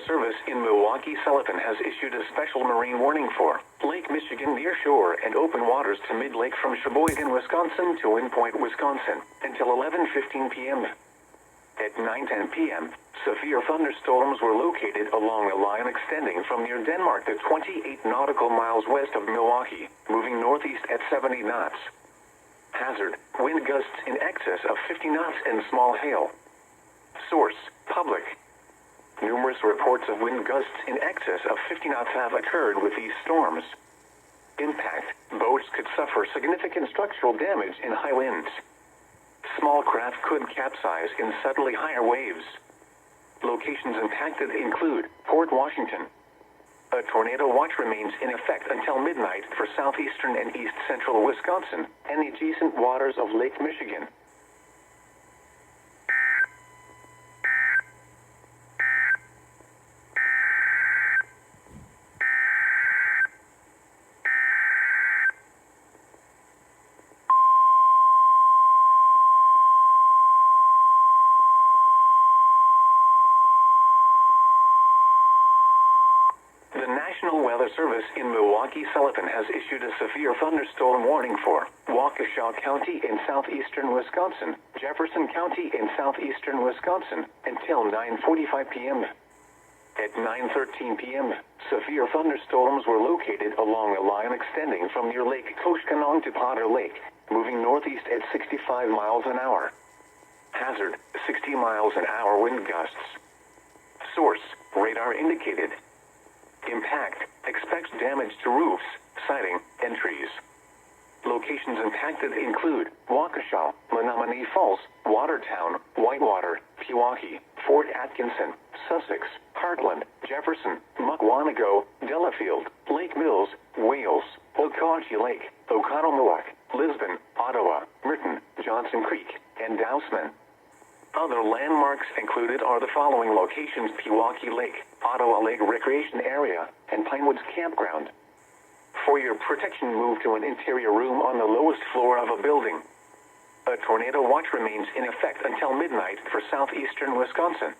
Service in Milwaukee-Sullivan has issued a special marine warning for Lake Michigan near shore and open waters to mid-lake from Sheboygan, Wisconsin to Wind Point, Wisconsin, until 11:15 p.m. At 9:10 p.m., severe thunderstorms were located along a line extending from near Denmark to 28 nautical miles west of Milwaukee, moving northeast at 70 knots. Hazard, wind gusts in excess of 50 knots and small hail. Source, public. Numerous reports of wind gusts in excess of 50 knots have occurred with these storms. Impact, boats could suffer significant structural damage in high winds. Small craft could capsize in subtly higher waves. Locations impacted include Port Washington. A tornado watch remains in effect until midnight for southeastern and east-central Wisconsin and the adjacent waters of Lake Michigan. The National Weather Service in Milwaukee-Sullivan has issued a severe thunderstorm warning for Waukesha County in southeastern Wisconsin, Jefferson County in southeastern Wisconsin, until 9:45 p.m. At 9:13 p.m., severe thunderstorms were located along a line extending from near Lake Koshkonong to Potter Lake, moving northeast at 65 miles an hour. Hazard, 60 miles an hour wind gusts. Source, radar indicated. Impact, expects damage to roofs, siding, and trees. Locations impacted include Waukesha, Menominee Falls, Watertown, Whitewater, Pewaukee, Fort Atkinson, Sussex, Heartland, Jefferson, Mukwonago, Delafield, Lake Mills, Wales, Okauchee Lake, Oconomowoc, Lisbon, Ottawa, Merton, Johnson Creek, and Dousman. Other landmarks included are the following locations: Pewaukee Lake, Ottawa Lake Recreation Area, and Pinewoods Campground. For your protection, move to an interior room on the lowest floor of a building. A tornado watch remains in effect until midnight for southeastern Wisconsin.